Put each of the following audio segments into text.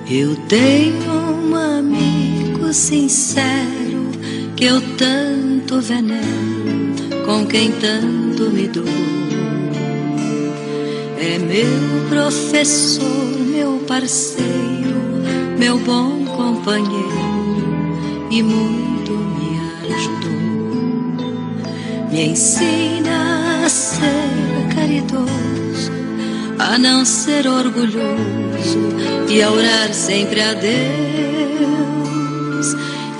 Eu tenho um amigo sincero que eu tanto venero, com quem tanto me dou. É meu professor, meu parceiro, meu bom companheiro e muito me ajudou. Me ensina a ser caridoso, a não ser orgulhoso e a orar sempre a Deus.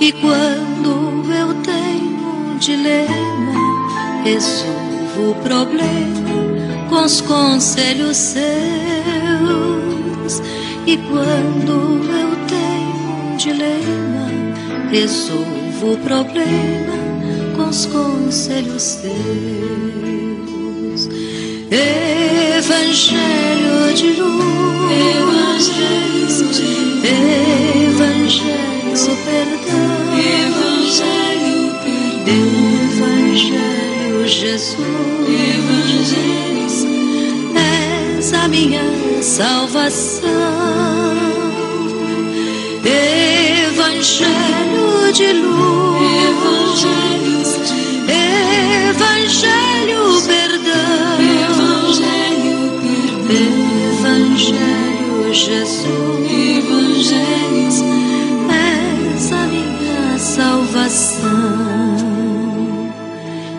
E quando eu tenho um dilema, resolvo o problema com os conselhos seus. E quando eu tenho um dilema, resolvo o problema com os conselhos seus. Evangelho de luz, Evangelho perdão, Evangelho Jesus, és a minha salvação. Evangelho de luz, Evangelho perdão, Evangelho Jesus, és a minha salvação.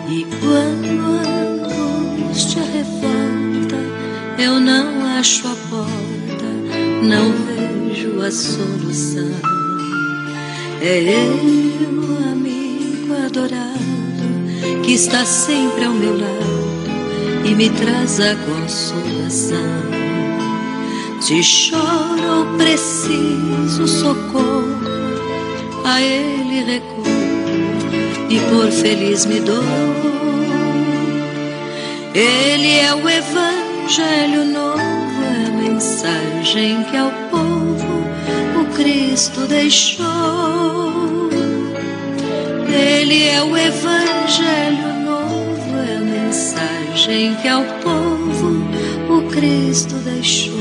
E quando a angústia revolta, eu não acho a porta, não vejo a solução. É Ele, o amigo adorado, que está sempre ao meu lado e me traz a consolação. Se choro ou preciso socorro, a Ele recorro e por feliz me dou. Ele é o Evangelho novo, é a mensagem que ao povo o Cristo deixou. Ele é o Evangelho novo, é a mensagem que ao povo o Cristo deixou.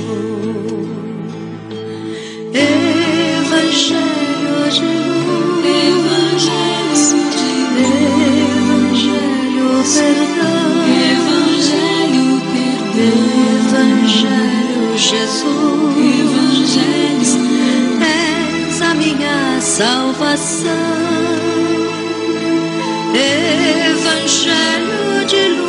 Evangelho de luz, Evangelho perdão, Evangelho Jesus, és a minha salvação. Evangelho de luz,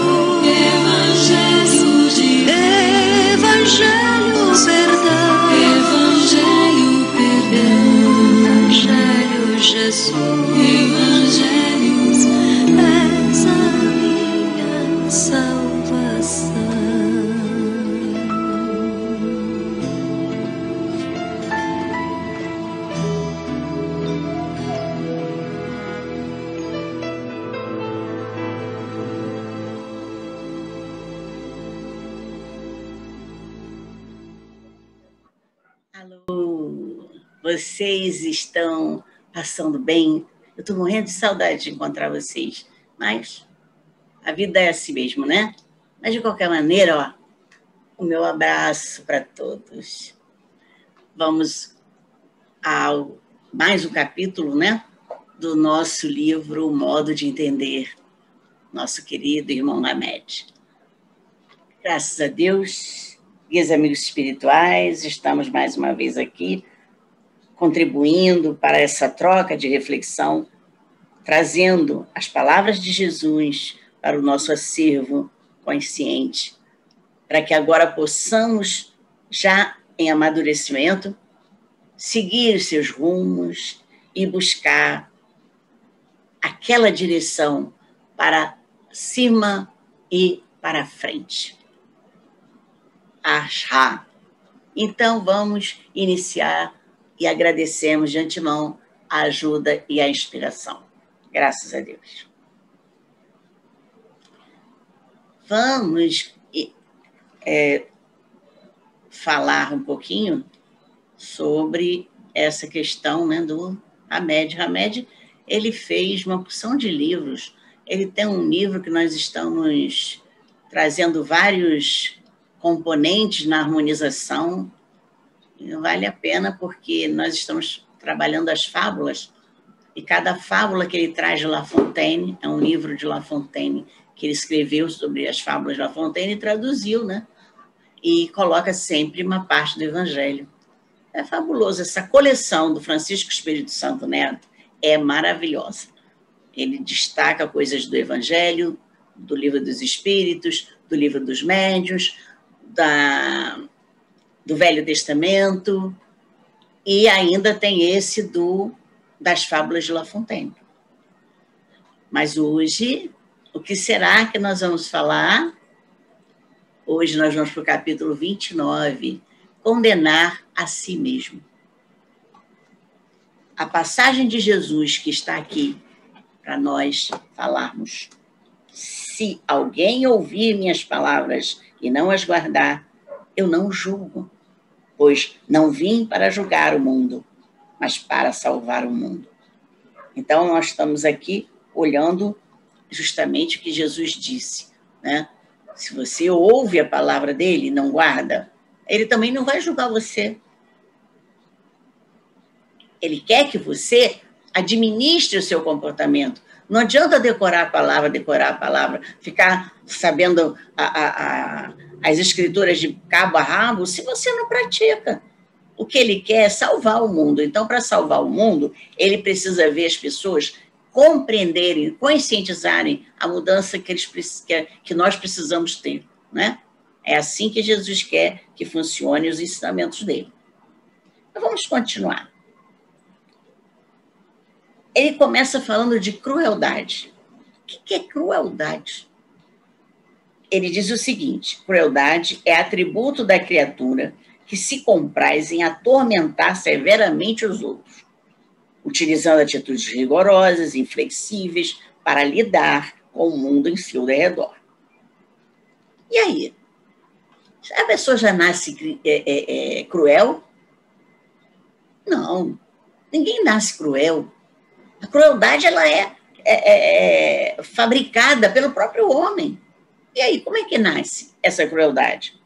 Evangelho perdão, Evangelho Jesus, és a minha salvação. Alô, vocês estão passando bem? Eu estou morrendo de saudade de encontrar vocês, mas a vida é assim mesmo, né? Mas, de qualquer maneira, ó, o meu abraço para todos. Vamos ao mais um capítulo, né, do nosso livro O Modo de Entender, nosso querido irmão Hamed. Graças a Deus, meus amigos espirituais, estamos mais uma vez aqui contribuindo para essa troca de reflexão, trazendo as palavras de Jesus para o nosso acervo consciente, para que agora possamos, já em amadurecimento, seguir os seus rumos e buscar aquela direção para cima e para frente. Achá. Então, vamos iniciar e agradecemos de antemão a ajuda e a inspiração. Graças a Deus. Vamos falar um pouquinho sobre essa questão, né, do Hamed. Hamed, ele fez uma porção de livros. Ele tem um livro que nós estamos trazendo vários componentes na harmonização E não vale a pena porque nós estamos trabalhando as fábulas, e cada fábula que ele traz de La Fontaine, é um livro de La Fontaine, que ele escreveu sobre as fábulas de La Fontaine e traduziu, né? E coloca sempre uma parte do Evangelho. É fabuloso. Essa coleção do Francisco Espírito Santo Neto é maravilhosa. Ele destaca coisas do Evangelho, do Livro dos Espíritos, do Livro dos Médiuns, do Velho Testamento, e ainda tem esse das fábulas de La Fontaine. Mas hoje, o que será que nós vamos falar? Hoje nós vamos para o capítulo 29, condenar a si mesmo. A passagem de Jesus que está aqui para nós falarmos. Se alguém ouvir minhas palavras e não as guardar, eu não julgo, pois não vim para julgar o mundo, mas para salvar o mundo. Então, nós estamos aqui olhando justamente o que Jesus disse, né? Se você ouve a palavra dele e não guarda, ele também não vai julgar você. Ele quer que você administre o seu comportamento. Não adianta decorar a palavra, ficar sabendo as escrituras de cabo a rabo, se você não pratica. O que ele quer é salvar o mundo. Então, para salvar o mundo, ele precisa ver as pessoas compreenderem, conscientizarem a mudança que nós precisamos ter, né? É assim que Jesus quer que funcionem os ensinamentos dele. Então, vamos continuar. Ele começa falando de crueldade. O que é crueldade? Ele diz o seguinte: crueldade é atributo da criatura que se compraz em atormentar severamente os outros, utilizando atitudes rigorosas, inflexíveis, para lidar com o mundo em seu redor. E aí? A pessoa já nasce cruel? Não, ninguém nasce cruel. A crueldade ela é fabricada pelo próprio homem. E aí, como é que nasce essa crueldade?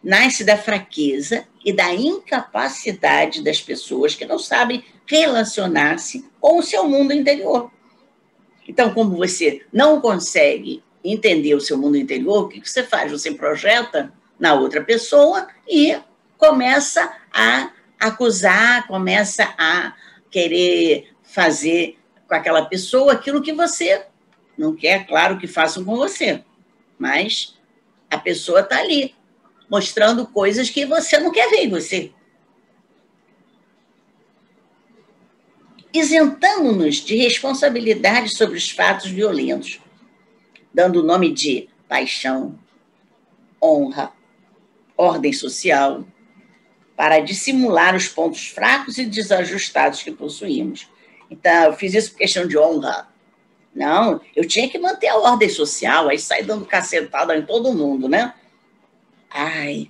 Nasce da fraqueza e da incapacidade das pessoas que não sabem relacionar-se com o seu mundo interior. Então, como você não consegue entender o seu mundo interior, o que você faz? Você projeta na outra pessoa e começa a acusar, começa a querer fazer com aquela pessoa aquilo que você não quer, claro, que façam com você. Mas a pessoa está ali, mostrando coisas que você não quer ver em você. Isentando-nos de responsabilidade sobre os fatos violentos, dando o nome de paixão, honra, ordem social, para dissimular os pontos fracos e desajustados que possuímos. Então, eu fiz isso por questão de honra. Não, eu tinha que manter a ordem social, aí sai dando cacetada em todo mundo, né? Ai,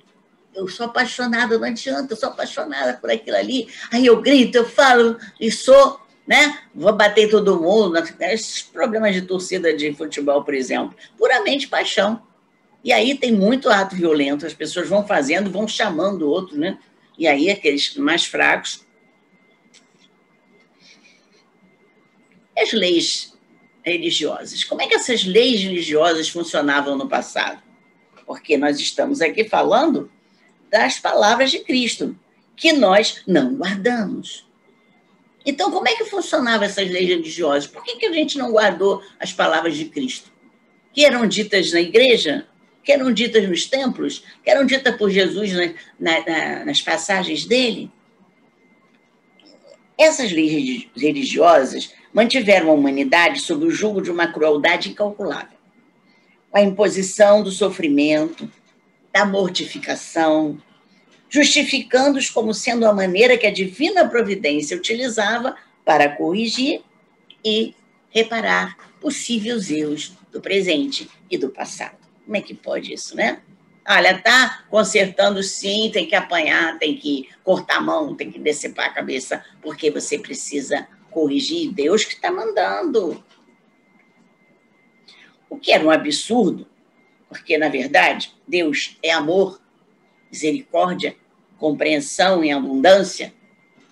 eu sou apaixonada, não adianta, eu sou apaixonada por aquilo ali. Aí eu grito, eu falo e sou, né? Vou bater em todo mundo. Esses problemas de torcida de futebol, por exemplo, puramente paixão. E aí tem muito ato violento, as pessoas vão fazendo, vão chamando o outro, né? E aí aqueles mais fracos. As leis religiosas. Como é que essas leis religiosas funcionavam no passado? Porque nós estamos aqui falando das palavras de Cristo, que nós não guardamos. Então, como é que funcionavam essas leis religiosas? Por que a gente não guardou as palavras de Cristo? Que eram ditas na igreja, que eram ditas nos templos, que eram ditas por Jesus nas passagens dele? Essas leis religiosas mantiveram a humanidade sob o jugo de uma crueldade incalculável. A imposição do sofrimento, da mortificação, justificando-os como sendo a maneira que a divina providência utilizava para corrigir e reparar possíveis erros do presente e do passado. Como é que pode isso, né? Olha, tá consertando sim, tem que apanhar, tem que cortar a mão, tem que decepar a cabeça, porque você precisa corrigir, Deus que está mandando. O que era um absurdo, porque, na verdade, Deus é amor, misericórdia, compreensão em abundância,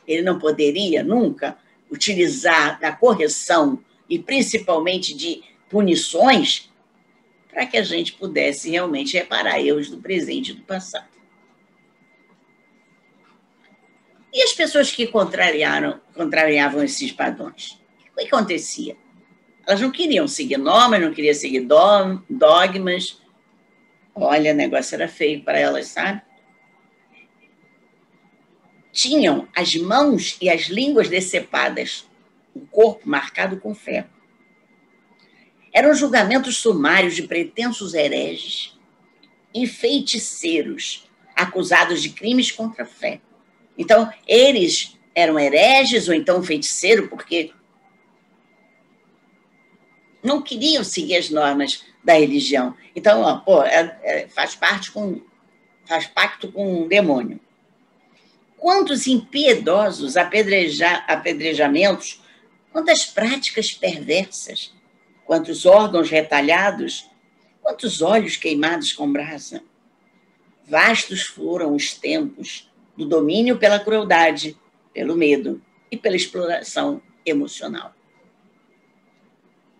ele não poderia nunca utilizar da correção e principalmente de punições para que a gente pudesse realmente reparar erros do presente e do passado. E as pessoas que contrariavam esses padrões? O que acontecia? Elas não queriam seguir normas, não queriam seguir dogmas. Olha, o negócio era feio para elas, sabe? Tinham as mãos e as línguas decepadas, o corpo marcado com ferro. Eram julgamentos sumários de pretensos hereges e feiticeiros, acusados de crimes contra a fé. Então, eles eram hereges ou então feiticeiros, porque não queriam seguir as normas da religião. Então, faz pacto com um demônio. Quantos impiedosos apedrejamentos, quantas práticas perversas, quantos órgãos retalhados, quantos olhos queimados com brasa. Vastos foram os tempos do domínio pela crueldade, pelo medo e pela exploração emocional.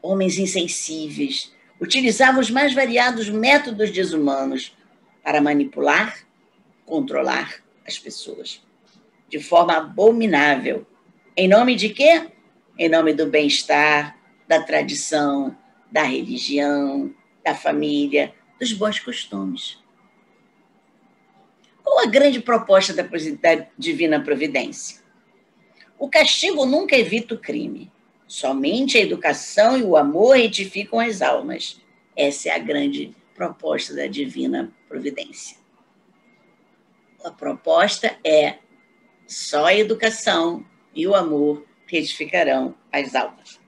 Homens insensíveis utilizavam os mais variados métodos desumanos para manipular, controlar as pessoas de forma abominável. Em nome de quê? Em nome do bem-estar, da tradição, da religião, da família, dos bons costumes. Qual a grande proposta da divina providência? O castigo nunca evita o crime. Somente a educação e o amor edificam as almas. Essa é a grande proposta da divina providência. A proposta é só a educação e o amor que edificarão as almas.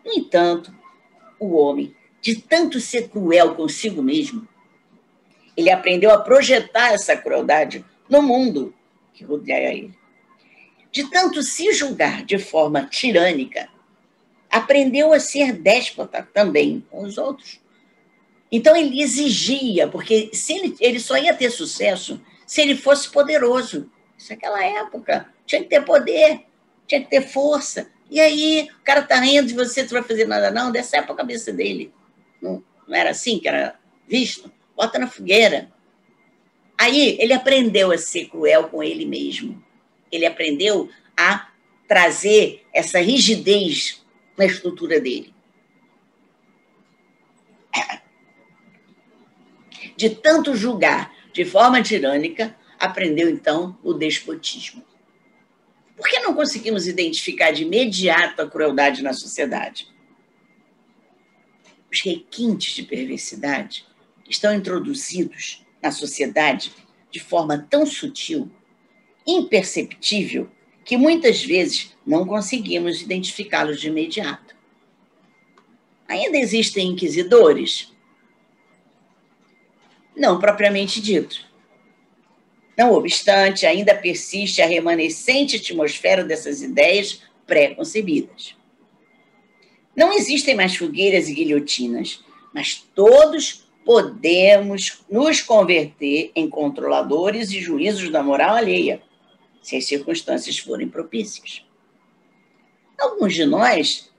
No entanto, o homem, de tanto ser cruel consigo mesmo, ele aprendeu a projetar essa crueldade no mundo que rodeia ele. De tanto se julgar de forma tirânica, aprendeu a ser déspota também com os outros. Então ele exigia, porque ele só ia ter sucesso se ele fosse poderoso. Isso naquela época. Tinha que ter poder, tinha que ter força. E aí, o cara está rindo de você, tu não vai fazer nada não, decepa a cabeça dele. Não era assim que era visto? Bota na fogueira. Aí ele aprendeu a ser cruel com ele mesmo. Ele aprendeu a trazer essa rigidez na estrutura dele. De tanto julgar de forma tirânica, aprendeu, então, o despotismo. Por que não conseguimos identificar de imediato a crueldade na sociedade? Os requintes de perversidade estão introduzidos na sociedade de forma tão sutil, imperceptível, que muitas vezes não conseguimos identificá-los de imediato. Ainda existem inquisidores? Não propriamente dito. Não obstante, ainda persiste a remanescente atmosfera dessas ideias pré-concebidas. Não existem mais fogueiras e guilhotinas, mas todos podemos nos converter em controladores e juízos da moral alheia, se as circunstâncias forem propícias. Alguns de nós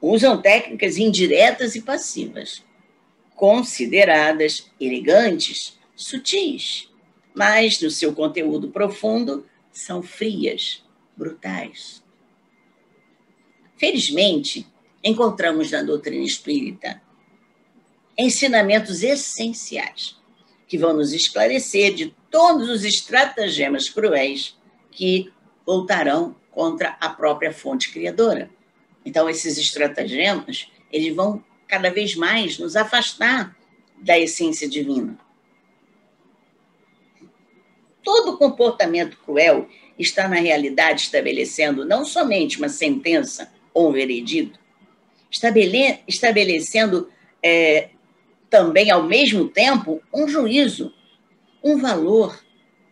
usam técnicas indiretas e passivas, consideradas elegantes, sutis, mas no seu conteúdo profundo são frias, brutais. Felizmente, encontramos na doutrina espírita ensinamentos essenciais que vão nos esclarecer de todos os estratagemas cruéis que voltarão contra a própria fonte criadora. Então, esses estratagemas, eles vão cada vez mais nos afastar da essência divina. Todo comportamento cruel está, na realidade, estabelecendo não somente uma sentença ou um veredito, estabelecendo também, ao mesmo tempo, um juízo, um valor,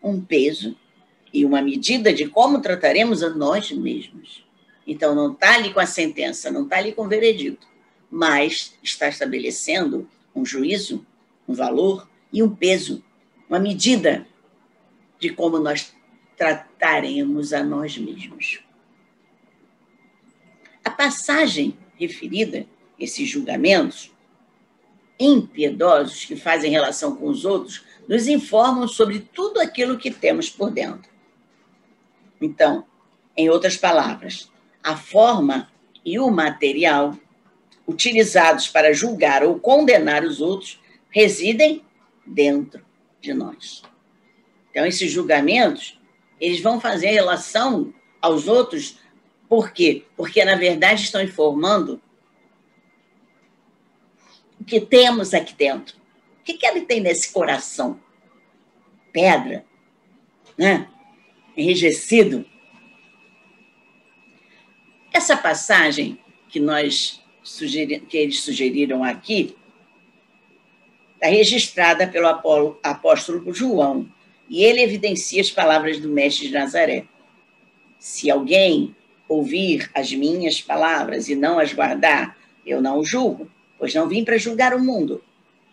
um peso e uma medida de como trataremos a nós mesmos. Então, não está ali com a sentença, não está ali com o veredito, mas está estabelecendo um juízo, um valor e um peso, uma medida de como nós trataremos a nós mesmos. A passagem referida, esses julgamentos impiedosos que fazem relação com os outros, nos informam sobre tudo aquilo que temos por dentro. Então, em outras palavras, a forma e o material utilizados para julgar ou condenar os outros residem dentro de nós. Então, esses julgamentos, eles vão fazer relação aos outros, por quê? Porque, na verdade, estão informando o que temos aqui dentro. O que ele tem nesse coração? Pedra, né? Enrijecido. Essa passagem que eles sugeriram aqui está registrada pelo apóstolo João, e ele evidencia as palavras do Mestre de Nazaré. Se alguém ouvir as minhas palavras e não as guardar, eu não o julgo, pois não vim para julgar o mundo,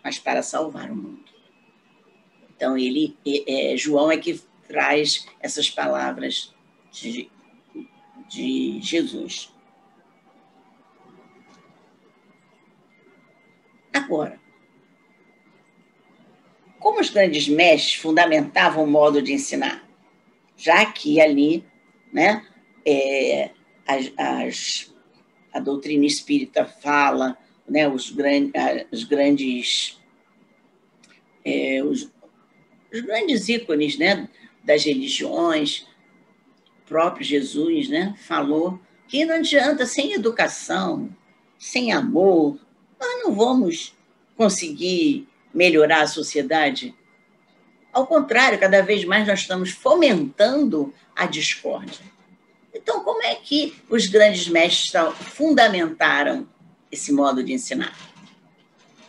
mas para salvar o mundo. Então, João é que traz essas palavras de Jesus. Agora, como os grandes mestres fundamentavam o modo de ensinar? Já que ali, né, a doutrina espírita fala, né, os grandes ícones, né, das religiões, o próprio Jesus, né, falou que não adianta, sem educação, sem amor, nós não vamos conseguir melhorar a sociedade. Ao contrário, cada vez mais nós estamos fomentando a discórdia. Então, como é que os grandes mestres fundamentaram esse modo de ensinar?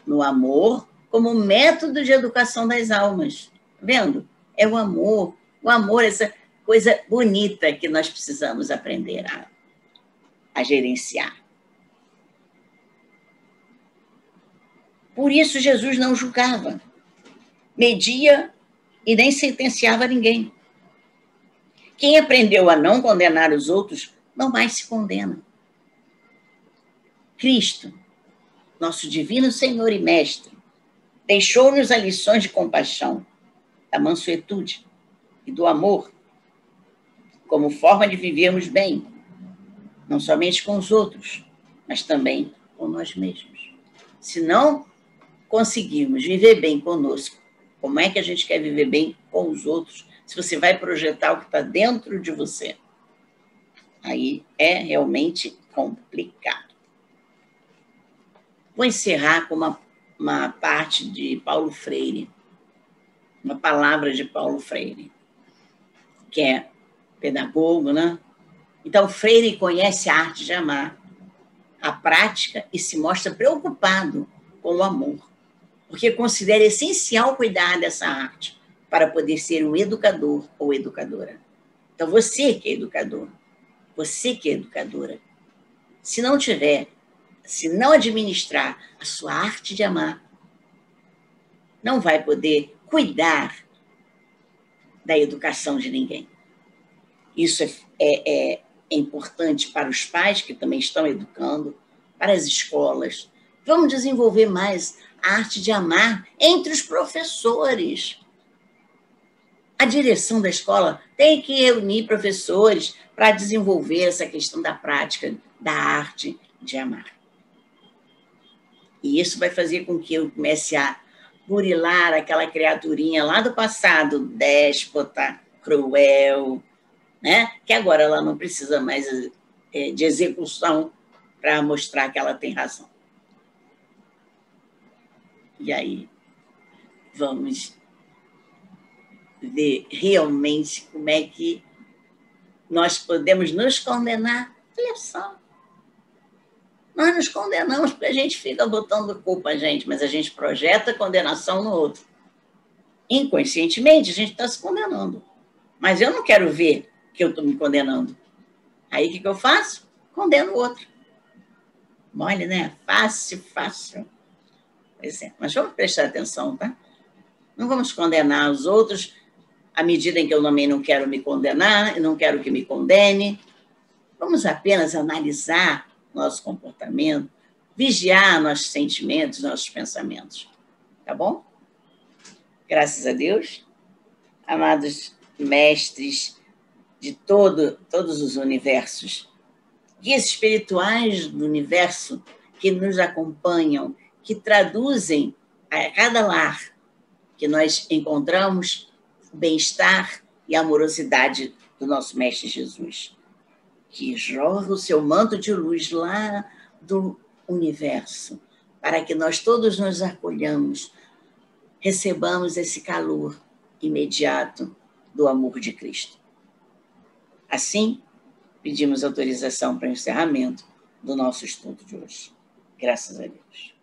No amor como método de educação das almas. Vendo? É o amor, essa coisa bonita que nós precisamos aprender a gerenciar. Por isso, Jesus não julgava, media e nem sentenciava ninguém. Quem aprendeu a não condenar os outros, não mais se condena. Cristo, nosso divino Senhor e Mestre, deixou-nos as lições de compaixão, da mansuetude e do amor, como forma de vivermos bem, não somente com os outros, mas também com nós mesmos. Se não conseguirmos viver bem conosco, como é que a gente quer viver bem com os outros, se você vai projetar o que está dentro de você? Aí é realmente complicado. Vou encerrar com uma parte de Paulo Freire, uma palavra de Paulo Freire, que é pedagogo, né? Então, Freire conhece a arte de amar, a prática, e se mostra preocupado com o amor, porque considera essencial cuidar dessa arte para poder ser um educador ou educadora. Então, você que é educador, você que é educadora, se não administrar a sua arte de amar, não vai poder cuidar da educação de ninguém. Isso é importante para os pais que também estão educando, para as escolas. Vamos desenvolver mais a arte de amar entre os professores. A direção da escola tem que reunir professores para desenvolver essa questão da prática, da arte de amar. E isso vai fazer com que eu comece a burilar aquela criaturinha lá do passado, déspota, cruel, né? Que agora ela não precisa mais de execução para mostrar que ela tem razão. E aí, vamos ver realmente como é que nós podemos nos condenar. Olha só. Nós nos condenamos porque a gente fica botando culpa a gente, mas a gente projeta condenação no outro. Inconscientemente, a gente está se condenando. Mas eu não quero ver que eu estou me condenando. Aí, o que eu faço? Condeno o outro. Mole, né? Fácil. Pois é. Mas vamos prestar atenção, tá? Não vamos condenar os outros à medida em que eu também não quero me condenar e não quero que me condene. Vamos apenas analisar nosso comportamento, vigiar nossos sentimentos, nossos pensamentos. Tá bom? Graças a Deus, amados mestres de todos os universos, guias espirituais do universo que nos acompanham, que traduzem a cada lar que nós encontramos o bem-estar e a amorosidade do nosso Mestre Jesus, que jorra o seu manto de luz lá do universo, para que nós todos nos acolhamos, recebamos esse calor imediato do amor de Cristo. Assim, pedimos autorização para o encerramento do nosso estudo de hoje. Graças a Deus.